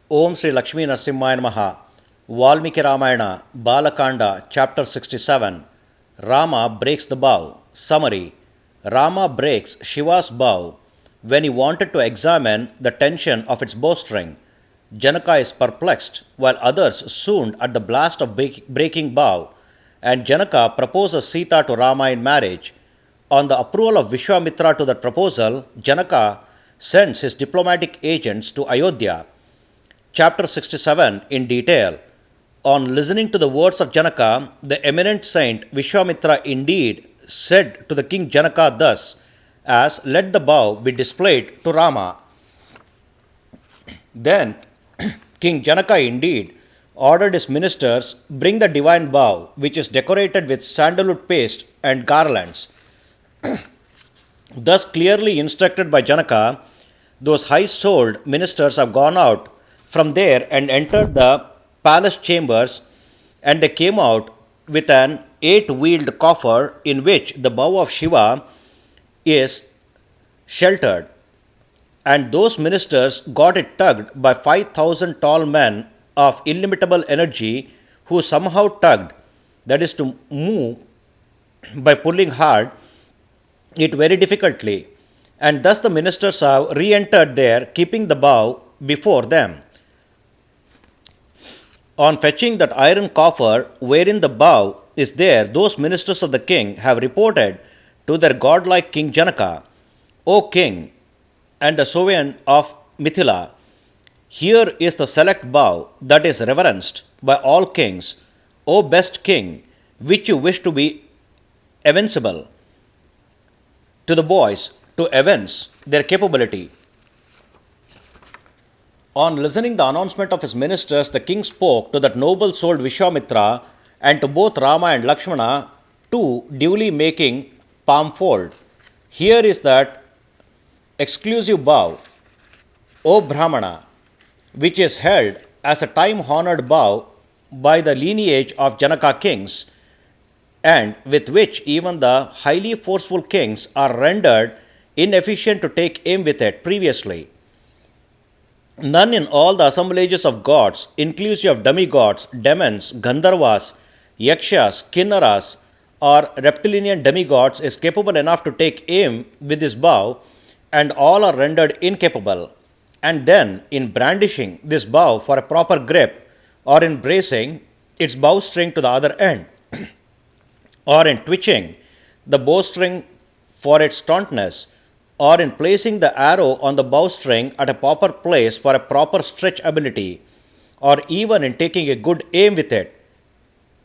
Om Sri Lakshmi Narasimhaya Namaha. Valmiki Ramayana, Balakanda, chapter 67. Rama breaks the bow. Summary. Rama breaks Shiva's bow when he wanted to examine the tension of its bowstring. Janaka is perplexed, while others swooned at the blast of breaking bow, and Janaka proposes Seetha to Rama in marriage. On the approval of Vishvamitra to that proposal, Janaka sends his diplomatic agents to Ayodhya. Chapter 67 in detail. On listening to the words of Janaka, the eminent saint Vishvamitra indeed said to the king Janaka thus, as let the bow be displayed to Rama. Then King Janaka indeed ordered his ministers bring the divine bow, which is decorated with sandalwood paste and garlands. Thus clearly instructed by Janaka, those high-souled ministers have gone out from there and entered the palace chambers, and they came out with an 8-wheeled coffer in which the bow of Shiva is sheltered. And those ministers got it tugged by 5,000 tall men of illimitable energy who somehow tugged, that is to move by pulling hard, it very difficultly. And thus the ministers have re-entered there, keeping the bow before them. On fetching that iron coffer wherein the bow is there, those ministers of the king have reported to their godlike king Janaka, O king, and the sovereign of Mithila, here is the select bow that is reverenced by all kings, O best king, which you wish to be evincible to the boys to evince their capability. On listening the announcement of his ministers, the king spoke to that noble-souled Vishvamitra and to both Rama and Lakshmana, too duly making palm fold. Here is that exclusive bow, O Brahmana, which is held as a time-honored bow by the lineage of Janaka kings, and with which even the highly forceful kings are rendered inefficient to take aim with it previously. None in all the assemblages of gods, inclusive of demigods, demons, Gandharvas, Yakshas, Kinnaras, or reptilian demigods, is capable enough to take aim with this bow, and all are rendered incapable. And then, in brandishing this bow for a proper grip, or in bracing its bowstring to the other end, or in twitching the bowstring for its tautness, or in placing the arrow on the bowstring at a proper place for a proper stretch ability, or even in taking a good aim with it,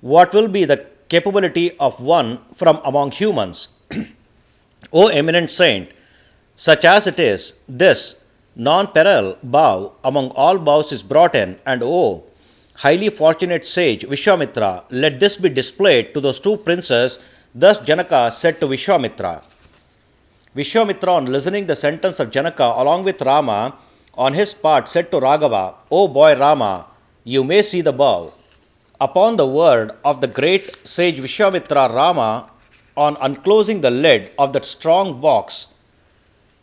what will be the capability of one from among humans? O eminent saint, such as it is, this non-peril bow among all bows is brought in, and O highly fortunate sage Vishvamitra, let this be displayed to those two princes. Thus Janaka said to Vishvamitra. Vishvamitra, on listening the sentence of Janaka along with Rama, on his part said to Raghava, O boy Rama, you may see the bow. Upon the word of the great sage Vishvamitra, Rama, on unclosing the lid of that strong box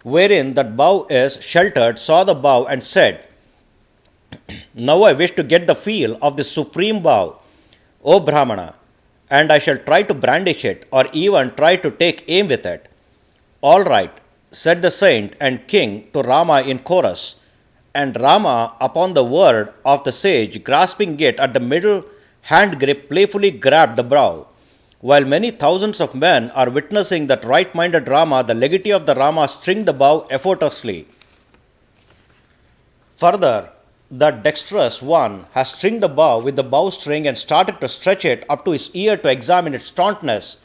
wherein that bow is sheltered, saw the bow and said, now I wish to get the feel of this supreme bow, O Brahmana, and I shall try to brandish it, or even try to take aim with it. All right, said the saint and king to Rama in chorus, and Rama, upon the word of the sage, grasping it at the middle hand grip, playfully grabbed the bow. While many thousands of men are witnessing that right-minded Rama, the legatee of the Rama, string the bow effortlessly. Further, that dexterous one has stringed the bow with the bowstring and started to stretch it up to his ear to examine its tautness.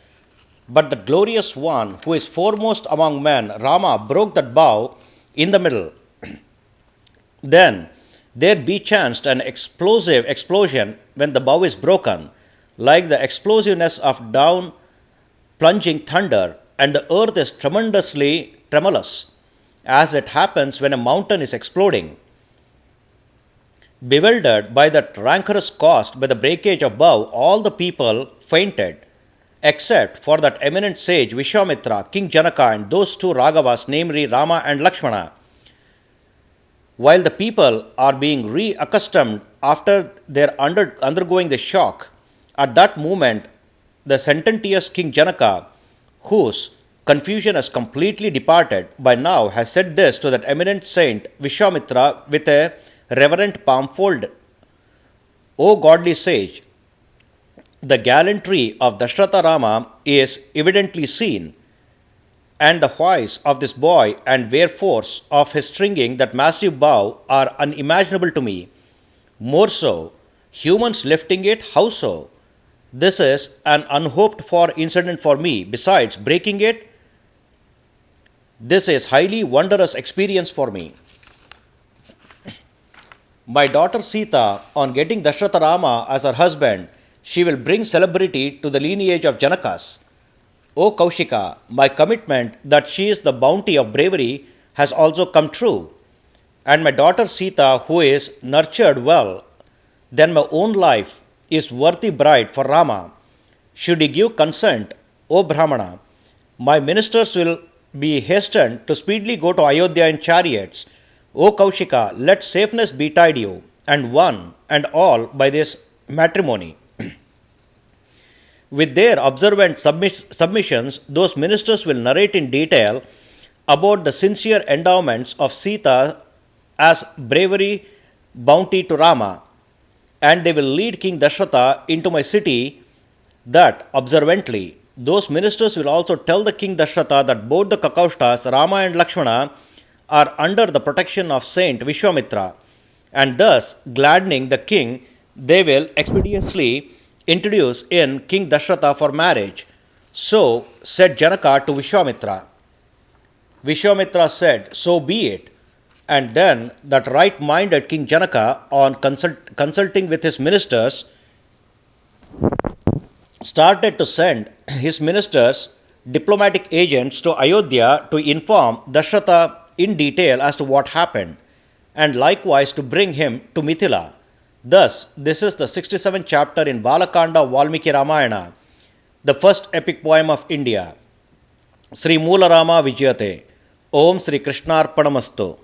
But the glorious one, who is foremost among men, Rama, broke that bow in the middle. Then there bechanced an explosive explosion when the bow is broken, like the explosiveness of down plunging thunder, and the earth is tremendously tremulous, as it happens when a mountain is exploding. Bewildered by that rancorous caused by the breakage of bow, all the people fainted, except for that eminent sage Vishvamitra, King Janaka, and those two Raghavas, namely Rama and Lakshmana. While the people are being reaccustomed after their undergoing the shock, at that moment the sententious King Janaka, whose confusion has completely departed by now, has said this to that eminent saint Vishvamitra with a reverent palm fold. O godly sage, the gallantry of Dashratha Rama is evidently seen, and the voice of this boy and bare force of his stringing that massive bow are unimaginable to me. More so, humans lifting it, how so? This is an unhoped for incident for me. Besides breaking it, this is highly wondrous experience for me. My daughter Seetha, on getting Dashratha Rama as her husband, she will bring celebrity to the lineage of Janakas. O Kaushika, my commitment that she is the bounty of bravery has also come true. And my daughter Seetha, who is nurtured well, then my own life is worthy bride for Rama. Should he give consent, O Brahmana, my ministers will be hastened to speedily go to Ayodhya in chariots. O Kaushika, let safeness betide you, and one and all by this matrimony. With their observant submissions, those ministers will narrate in detail about the sincere endowments of Seetha as bravery bounty to Rama, and they will lead King Dashratha into my city that observantly. Those ministers will also tell the King Dashratha that both the Kakaushtas, Rama and Lakshmana, are under the protection of Saint Vishvamitra, and thus gladdening the king, they will expeditiously introduce in King Dashratha for marriage. So said Janaka to Vishvamitra. Vishvamitra said, so be it. And then that right-minded King Janaka, on consulting with his ministers, started to send his ministers, diplomatic agents, to Ayodhya to inform Dashratha in detail as to what happened, and likewise to bring him to Mithila. Thus, this is the 67th chapter in Balakanda Valmiki Ramayana, the first epic poem of India. Sri Moola Rama Vijayate. Om Sri Krishnarpanamastu.